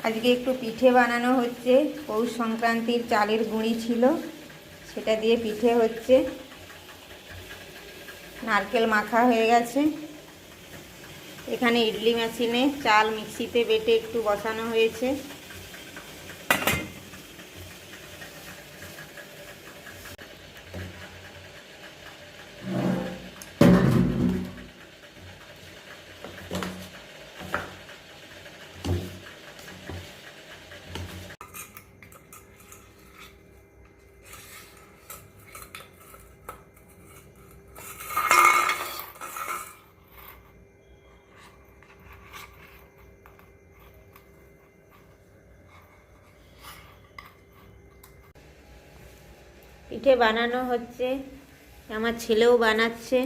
আজকে একটু পিঠে বানানো হচ্ছে। পৌষ সংক্রান্তির চালের গুঁড়ি ছিল, সেটা দিয়ে পিঠে হচ্ছে। নারকেল মাখা হয়ে গেছে। এখানে ইডলি মেশিনে চাল মিক্সিতে বেটে একটু বসানো হয়েছে। পিঠে বানানো হচ্ছে, আমার ছেলেও বানাচ্ছে।